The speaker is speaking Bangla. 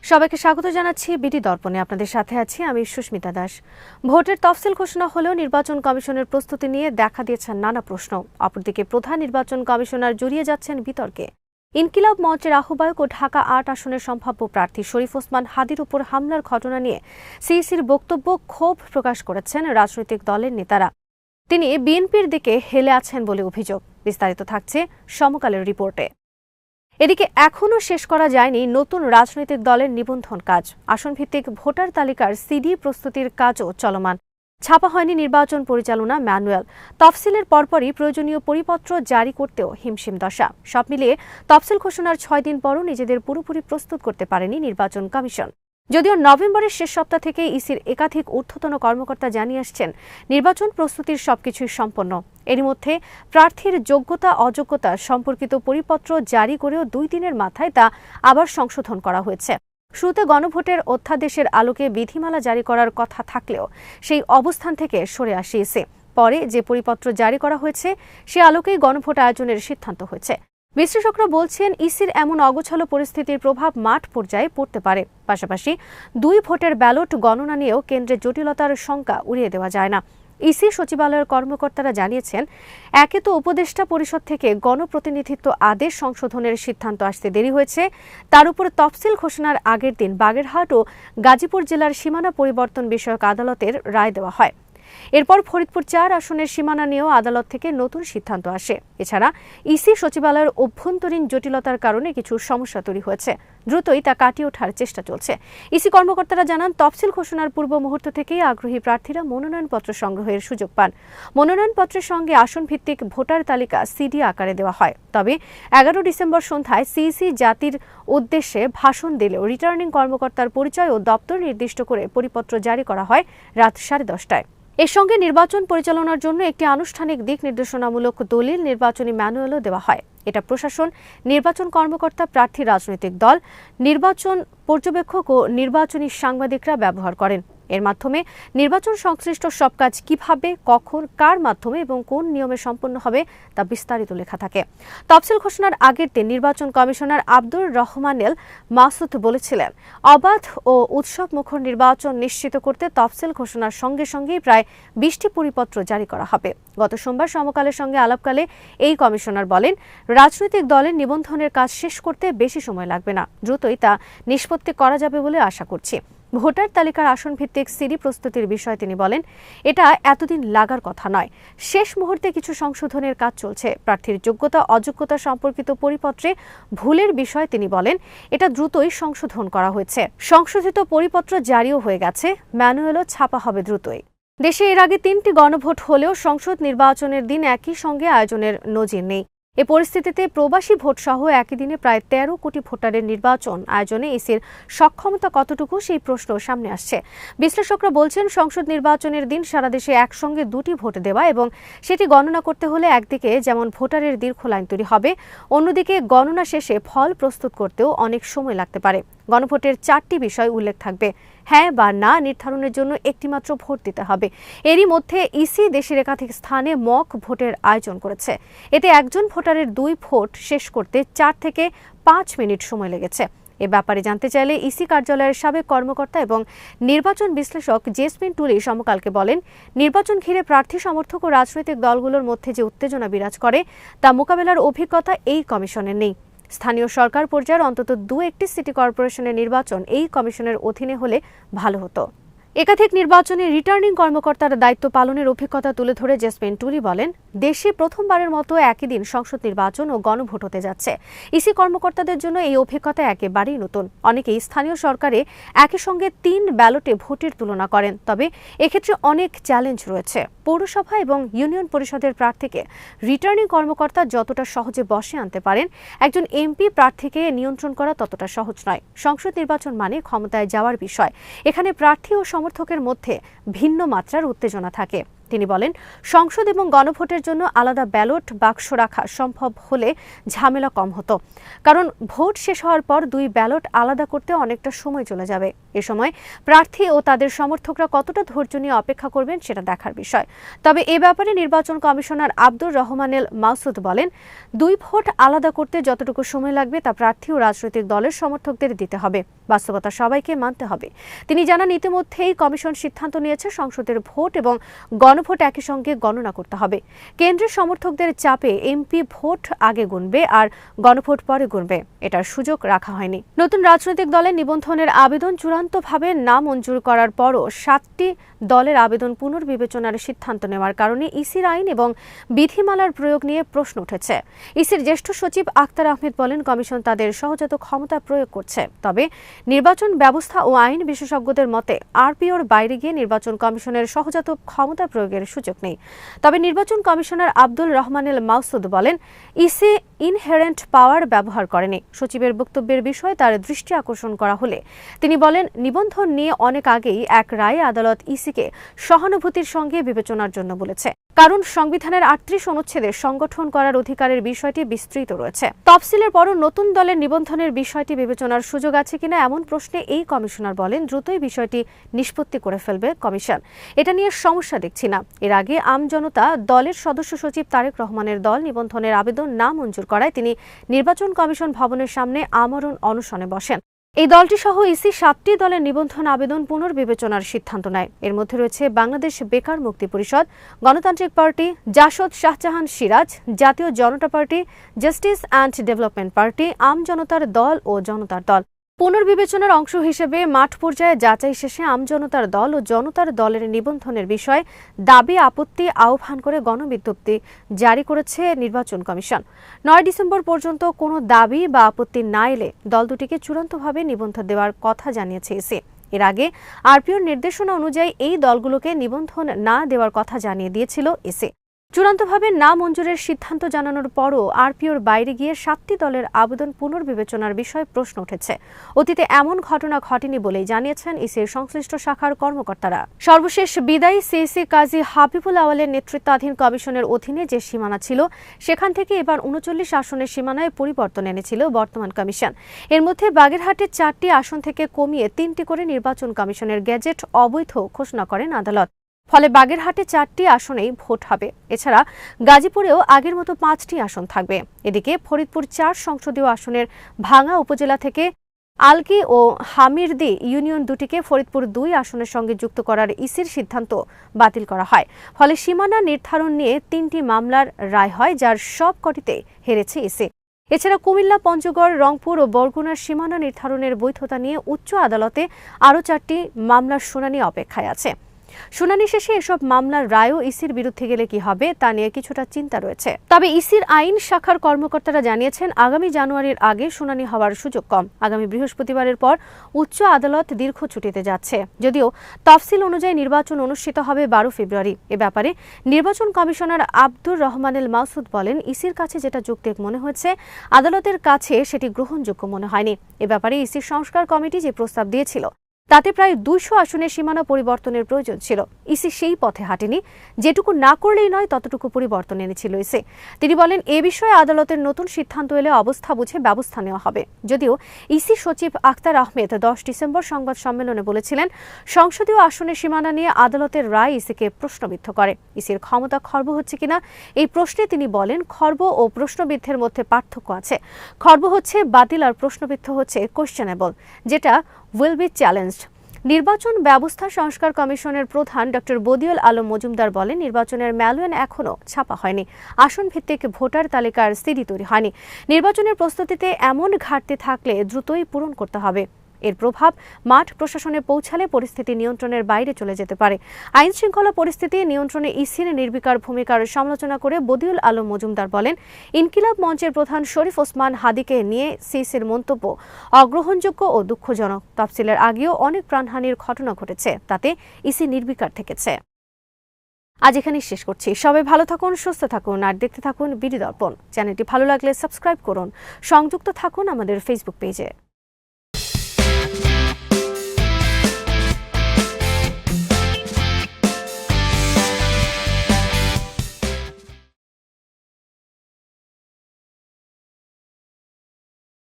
সবাইকে স্বাগত জানাচ্ছি বিডি দর্পণে। আপনাদের সাথে আছি আমি সুস্মিতা দাস। ভোটের তফসিল ঘোষণা হলেও নির্বাচন কমিশনের প্রস্তুতি নিয়ে দেখা দিয়েছেন নানা প্রশ্ন। অপরদিকে প্রধান নির্বাচন কমিশনার জড়িয়ে যাচ্ছেন বিতর্কে। ইনকিলাব মঞ্চের আহ্বায়ক ও ঢাকা ৮ আসনের সম্ভাব্য প্রার্থী শরীফ ওসমান হাদির উপর হামলার ঘটনা নিয়ে সিইসির বক্তব্য ক্ষোভ প্রকাশ করেছেন রাজনৈতিক দলের নেতারা। তিনি বিএনপির দিকে হেলে আছেন বলে অভিযোগ। বিস্তারিত থাকছে সমকালের রিপোর্টে। এদিকে এখনও শেষ করা যায়নি নতুন রাজনৈতিক দলের নিবন্ধন কাজ। আসনভিত্তিক ভোটার তালিকার সিডি প্রস্তুতির কাজও চলমান। ছাপা হয়নি নির্বাচন পরিচালনা ম্যানুয়াল। তফসিলের পরপরই প্রয়োজনীয় পরিপত্র জারি করতেও হিমশিম দশা। সব মিলিয়ে তফসিল ঘোষণার 6 দিন পরও নিজেদের পুরোপুরি প্রস্তুত করতে পারেনি নির্বাচন কমিশন। যদিও নভেম্বরের শেষ সপ্তাহ থেকে ইসির একাধিক ঊর্ধ্বতন কর্মকর্তা জানিয়ে আসছেন নির্বাচন প্রস্তুতির সবকিছুই সম্পন্ন। এরই মধ্যে প্রার্থীর যোগ্যতা অযোগ্যতা সম্পর্কিত পরিপত্র জারি করেও 2 দিনের মাথায় তা আবার সংশোধন করা হয়েছে। শুরুতে গণভোটের অধ্যাদেশের আলোকে বিধিমালা জারি করার কথা থাকলেও সেই অবস্থান থেকে সরে আসে ইসি। পরে যে পরিপত্র জারি করা হয়েছে সে আলোকেই গণভোট আয়োজনের সিদ্ধান্ত হয়েছে। বিশ্লেষকরা বলছেন ইসির এমন অগোছালো পরিস্থিতির প্রভাব মাঠ পর্যায়ে পড়তে পারে। পাশাপাশি 2 ভোটের ব্যালট গণনা নিয়েও কেন্দ্রের জটিলতার শঙ্কা উড়িয়ে দেওয়া যায় না। ইসি সচিবালয়ের কর্মকর্তারা জানিয়েছেন, একে তো উপদেষ্টা পরিষদ থেকে গণপ্রতিনিধিত্ব আদেশ সংশোধনের সিদ্ধান্ত আসতে দেরি হয়েছে, তার উপর তফসিল ঘোষণার আগের দিন বাগেরহাট ও গাজীপুর জেলার সীমানা পরিবর্তন বিষয়ক আদালতের রায় দেওয়া হয়। এরপর ফরিদপুর 4 আসনের সীমানা নিয়েও আদালত থেকে নতুন সিদ্ধান্ত আসে। এছাড়া ইসি সচিবালয়ের অভ্যন্তরীণ জটিলতার কারণে কিছু সমস্যা তৈরি হয়েছে। দ্রুতই তা কাটিয়ে ওঠার চেষ্টা চলছে। ইসি কর্মকর্তারা জানান, তফসিল ঘোষণার পূর্ব মুহূর্ত থেকেই আগ্রহী প্রার্থীরা মনোনয়নপত্র সংগ্রহের সুযোগ পান। মনোনয়নপত্রের সঙ্গে আসনভিত্তিক ভোটার তালিকা সিডি আকারে দেওয়া হয়। তবে 11 ডিসেম্বর সন্ধ্যায় সিইসি জাতির উদ্দেশ্যে ভাষণ দিলেও রিটার্নিং কর্মকর্তার পরিচয় ও দপ্তর নির্দিষ্ট করে পরিপত্র জারি করা হয় রাত 10:30টায়। এর সঙ্গে নির্বাচন পরিচালনার জন্য একটি আনুষ্ঠানিক দিক নির্দেশনামূলক দলিল নির্বাচনী ম্যানুয়ালও দেওয়া হয়। এটা প্রশাসন, নির্বাচন কর্মকর্তা, প্রার্থী, রাজনৈতিক দল, নির্বাচন পর্যবেক্ষক ও নির্বাচনী সাংবাদিকরা ব্যবহার করেন। এর মাধ্যমে নির্বাচন সংশ্লিষ্ট সব কাজ কিভাবে, কখন, কার মাধ্যমে এবং কোন নিয়মে সম্পন্ন হবে তা বিস্তারিত লেখা থাকে। তফসিল ঘোষণার আগের দিন নির্বাচন কমিশনার আব্দুর রহমানেল মাসুদ বলেছিলেন, অবাধ ও উৎসবমুখর নির্বাচন নিশ্চিত করতে তফসিল ঘোষণার সঙ্গে সঙ্গেই প্রায় 20টি পরিপত্র জারি করা হবে। গত সোমবার সমকালের সঙ্গে আলাপকালে এই কমিশনার বলেন, রাজনৈতিক দলের নিবন্ধনের কাজ শেষ করতে বেশি সময় লাগবে না, দ্রুতই তা নিষ্পত্তি করা যাবে বলে আশা করছি। ভোটার তালিকার আসন ভিত্তিক সিডি প্রস্তুতির বিষয়ে তিনি বলেন, এটা এতদিন লাগার কথা নয়। শেষ মুহূর্তে কিছু সংশোধনের কাজ চলছে। প্রার্থীর যোগ্যতা অযোগ্যতা সম্পর্কিত পরিপত্রে ভুলের বিষয়ে তিনি বলেন, এটা দ্রুতই সংশোধন করা হয়েছে। সংশোধিত পরিপত্র জারিও হয়ে গেছে, ম্যানুয়ালও ছাপা হবে দ্রুতই। দেশে এর আগে 3টি গণভোট হলেও সংসদ নির্বাচনের দিন একই সঙ্গে আয়োজনের নজির নেই। এ পরিস্থিতিতে প্রবাসী ভোট সহ একই দিনে প্রায় 13 কোটি ভোটারের নির্বাচন আয়োজনে ইসির সক্ষমতা কতটুকু সেই প্রশ্ন সামনে আসছে। বিশ্লেষকরা বলছেন, সংসদ নির্বাচনের দিন সারা দেশে একসঙ্গে 2টি ভোট দেওয়া এবং সেটি গণনা করতে হলে একদিকে যেমন ভোটারের দীর্ঘ লাইন তৈরি হবে, অন্যদিকে গণনা শেষে ফল প্রস্তুত করতেও অনেক সময় লাগতে পারে। গণভোটের 4টি বিষয় উল্লেখ থাকবে। হ্যাঁ বা না নির্ধারণের জন্য একটিমাত্র ভোট দিতে হবে। এরই মধ্যে ইসি দেশের একাধিক স্থানে মক ভোটের আয়োজন করেছে। এতে একজন ভোটারের 2 ভোট শেষ করতে 4 থেকে 5 মিনিট সময় লেগেছে। এ ব্যাপারে জানতে চাইলে ইসি কার্যালয়ের সাবেক কর্মকর্তা এবং নির্বাচন বিশ্লেষক জেসমিন টুলি সমকালকে বলেন, নির্বাচন ঘিরে প্রার্থী সমর্থক ও রাজনৈতিক দলগুলোর মধ্যে যে উত্তেজনা বিরাজ করে তা মোকাবেলার অভিজ্ঞতা এই কমিশনের নেই। স্থানীয় সরকার পর্যায়ের অন্তত 2-1টি সিটি কর্পোরেশনের নির্বাচন এই কমিশনের অধীনে হলে ভালো হতো। একাধিক নির্বাচনে রিটার্নিং কর্মকর্তার দায়িত্ব পালনের অভিজ্ঞতা তুলে ধরে জেসমিন টুলি বলেন, দেশে প্রথমবারের মতো একই দিন সংসদ নির্বাচন ও গণভোট হতে যাচ্ছে। ইসি কর্মকর্তাদের জন্য এই অভিজ্ঞতা একেবারেই নতুন। অনেকেই স্থানীয় সরকারে একই সঙ্গে 3 ব্যালটে ভোটের তুলনা করেন, তবে এক্ষেত্রে অনেক চ্যালেঞ্জ রয়েছে। পৌরসভা এবং ইউনিয়ন পরিষদের প্রার্থীকে রিটার্নিং কর্মকর্তা যতটা সহজে বশে আনতে পারেন, একজন এমপি প্রার্থীকে নিয়ন্ত্রণ করা ততটা সহজ নয়। সংসদ নির্বাচন মানে ক্ষমতায় যাওয়ার বিষয়। এখানে প্রার্থী ও সমর্থকের মধ্যে ভিন্ন মাত্রার উত্তেজনা থাকে। তিনি বলেন, সংসদ এবং গণভোটের জন্য আলাদা ব্যালট বাক্স রাখা সম্ভব হলে ঝামেলা কম হতো, কারণ ভোট শেষ হওয়ার পর দুই ব্যালট আলাদা করতে অনেকটা সময় চলে যাবে। এ সময় প্রার্থী ও তাদের সমর্থকরা কতটা ধৈর্য নিয়ে অপেক্ষা করবেন সেটা দেখার বিষয়। তবে এ ব্যাপারে নির্বাচন কমিশনার আব্দুর রহমানেল মাসুদ বলেন, দুই ভোট আলাদা করতে যতটুকু সময় লাগবে তা প্রার্থী ও রাজনৈতিক দলের সমর্থকদের দিতে হবে, বাস্তবতা সবাইকে মানতে হবে। তিনি জানান, ইতিমধ্যেই কমিশন সিদ্ধান্ত নিয়েছে সংসদের ভোট এবং গণভোট একই সঙ্গে গণনা করতে হবে। কেন্দ্রের সমর্থকদের চাপে এমপি ভোট আগে গুনবে আর গণভোট পরে গুনবে, এটার সুযোগ রাখা হয়নি। নতুন রাজনৈতিক দলের নিবন্ধনের আবেদন চূড়ান্তভাবে না মঞ্জুর করার পরও 7টি দলের আবেদন পুনর্বিবেচনার সিদ্ধান্ত নেওয়ার কারণে ইসির আইন এবং বিধিমালার প্রয়োগ নিয়ে প্রশ্ন উঠেছে। ইসির জ্যেষ্ঠ সচিব আক্তার আহমেদ বলেন, কমিশন তাদের সহজাত ক্ষমতা প্রয়োগ করছে। তবে নির্বাচন ব্যবস্থা ও আইন বিশেষজ্ঞদের মতে আরপিওর বাইরে গিয়ে নির্বাচন কমিশনের সহজাত ক্ষমতা প্রয়োগের সুযোগ নেই। তবে নির্বাচন কমিশনার আব্দুল রহমানেল মাসুদ বলেন, ইসি ইনহেরেন্ট পাওয়ার ব্যবহার করেনি। সচিবের বক্তব্যের বিষয়ে তার দৃষ্টি আকর্ষণ করা হলে তিনি বলেন, নিবন্ধন নিয়ে অনেক আগেই এক রায়ে আদালত ইসিকে সহানুভূতির সঙ্গে বিবেচনার জন্য বলেছে, কারণ সংবিধানের 38 অনুচ্ছেদে সংগঠন করার অধিকারের বিষয়টি বিস্তৃত রয়েছে। তফসিলের পরও নতুন দলের নিবন্ধনের বিষয়টি বিবেচনার সুযোগ আছে কিনা এমন প্রশ্নে এই কমিশনার বলেন, দ্রুতই বিষয়টি নিষ্পত্তি করে ফেলবে কমিশন, এটা নিয়ে সমস্যা দেখছি না। এর আগে আমজনতা দলের সদস্য সচিব তারেক রহমানের দল নিবন্ধনের আবেদন না মঞ্জুর করায় তিনি নির্বাচন কমিশন ভবনের সামনে আমরণ অনশনে বসেন। এই দলটি সহ ইসি 7টি দলের নিবন্ধন আবেদন পুনর্বিবেচনার সিদ্ধান্ত নেয়। এর মধ্যে রয়েছে বাংলাদেশ বেকার মুক্তি পরিষদ, গণতান্ত্রিক party, JASAD Shahjahan Siraj, Jatiya Janata party, justice and development party, আমজনতার দল ও জনতার দল। পুনর্বিবেচনার অংশ হিসেবে মাঠ পর্যায়ে যাচাই শেষে আমজনতার দল ও জনতার দলের নিবন্ধনের বিষয়ে দাবি আপত্তি আহ্বান করে গণবিজ্ঞপ্তি জারি করেছে নির্বাচন কমিশন। 9 ডিসেম্বর পর্যন্ত কোনো দাবি বা আপত্তি না এলে দল দুটিকে চূড়ান্তভাবে নিবন্ধন দেওয়ার কথা জানিয়েছে ইসি। এর আগে আরপিওর নির্দেশনা অনুযায়ী এই দলগুলোকে নিবন্ধন না দেওয়ার কথা জানিয়ে দিয়েছিল ইসি। চূড়ান্তভাবে না মঞ্জুরের সিদ্ধান্ত জানানোর পরও আরপিওর বাইরে গিয়ে 7টি দলের আবেদন পুনর্বিবেচনার বিষয়ে প্রশ্ন উঠেছে। অতীতে এমন ঘটনা ঘটেনি বলেই জানিয়েছেন ইসির সংশ্লিষ্ট শাখার কর্মকর্তারা। সর্বশেষ বিদায়ী সিইসি কাজী হাবিবুল আওয়ালের নেতৃত্বাধীন কমিশনের অধীনে যে সীমানা ছিল সেখান থেকে এবার 39 আসনের সীমানায় পরিবর্তন এনেছিল বর্তমান কমিশন। এর মধ্যে বাগেরহাটের 4টি আসন থেকে কমিয়ে 3টি করে নির্বাচন কমিশনের গ্যাজেট অবৈধ ঘোষণা করেন আদালত। ফলে বাগেরহাটে 4টি আসনেই ভোট হবে। এছাড়া গাজীপুরেও আগের মতো 5টি আসন থাকবে। এদিকে ফরিদপুর 4 সংসদীয় আসনের ভাঙা উপজেলা থেকে আলকি ও হামিরদি ইউনিয়ন দুটিকে ফরিদপুর 2 আসনের সঙ্গে যুক্ত করার ইসির সিদ্ধান্ত বাতিল করা হয়। ফলে সীমানা নির্ধারণ নিয়ে 3টি মামলার রায় হয়, যার সবকটিতে হেরেছে ইসি। এছাড়া কুমিল্লা, পঞ্চগড়, রংপুর ও বরগুনার সীমানা নির্ধারণের বৈধতা নিয়ে উচ্চ আদালতে আরও 4টি মামলার শুনানি অপেক্ষায় আছে। শুনানি শেষে এসব মামলার রায়ও ইসির বিরুদ্ধে গেলে কি হবে তা নিয়ে কিছুটা চিন্তা রয়েছে। তবে ইসির আইন শাখার কর্মকর্তারা জানিয়েছেন, আগামী জানুয়ারির আগে শুনানি হওয়ার সুযোগ কম। আগামী বৃহস্পতিবারের পর উচ্চ আদালত দীর্ঘ ছুটিতে যাচ্ছে। যদিও তফসিল অনুযায়ী নির্বাচন অনুষ্ঠিত হবে 12 ফেব্রুয়ারি। এ ব্যাপারে নির্বাচন কমিশনার আব্দুর রহমানেল মাসুদ বলেন, ইসির কাছে যেটা যৌক্তিক মনে হয়েছে আদালতের কাছে সেটি গ্রহণযোগ্য মনে হয়নি। এ ব্যাপারে ইসির সংস্কার কমিটি যে প্রস্তাব দিয়েছিল তাতে প্রায় 200 আসনের সীমানা পরিবর্তনের প্রয়োজন ছিল। ইসি সেই পথে হাঁটেনি, যেটুকু না করলেই নয় ততটুকু পরিবর্তন এনেছিল ইসি। তিনি বলেন, এ বিষয়ে আদালতের নতুন সিদ্ধান্ত এলে অবস্থা বুঝে ব্যবস্থা নেওয়া হবে। যদিও ইসি সচিব আক্তার আহমেদ 10 ডিসেম্বর সংবাদ সম্মেলনে বলেছিলেন, সংসদীয় আসনের সীমানা নিয়ে আদালতের রায় ইসিকে প্রশ্নবিদ্ধ করে। ইসির ক্ষমতা খর্ব হচ্ছে কিনা এই প্রশ্নে তিনি বলেন, খর্ব ও প্রশ্নবিদ্ধের মধ্যে পার্থক্য আছে। খর্ব হচ্ছে বাতিল আর প্রশ্নবিদ্ধ হচ্ছে কোয়েশ্চেনেবল, যেটা উইল বি চ্যালেঞ্জড। নির্বাচন ব্যবস্থা সংস্কার কমিশনের প্রধান ডক্টর বদিউল আলম মজুমদার বলেন, নির্বাচনের ম্যানুয়াল এখনও ছাপা হয়নি, আসন ভিত্তিক ভোটার তালিকার সিডি তৈরি হয়নি। নির্বাচনের প্রস্তুতিতে এমন ঘাটতি থাকলে দ্রুতই পূরণ করতে হবে। এর প্রভাব মাঠ প্রশাসনে পৌঁছালে পরিস্থিতি নিয়ন্ত্রণের বাইরে চলে যেতে পারে। আইন শৃঙ্খলা পরিস্থিতি নিয়ন্ত্রণে ইসির নির্বিকার ভূমিকার সমালোচনা করে বদিউল আলম মজুমদার বলেন, ইনকিলাব মঞ্চের প্রধান শরীফ ওসমান হাদিকে নিয়ে সিইসির মন্তব্য অগ্রহণযোগ্য ও দুঃখজনক। তফসিলের আগেও অনেক প্রাণহানির ঘটনা ঘটেছে, তাতে ইসি নির্বিকার থেকেছে। আজ এখানেই শেষ করছি। সবাই ভালো থাকুন, সুস্থ থাকুন আর দেখতে থাকুন বিডি দর্পণ। চ্যানেলটি ভালো লাগলে সাবস্ক্রাইব করুন। সংযুক্ত থাকুন আমাদের ফেসবুক পেজে।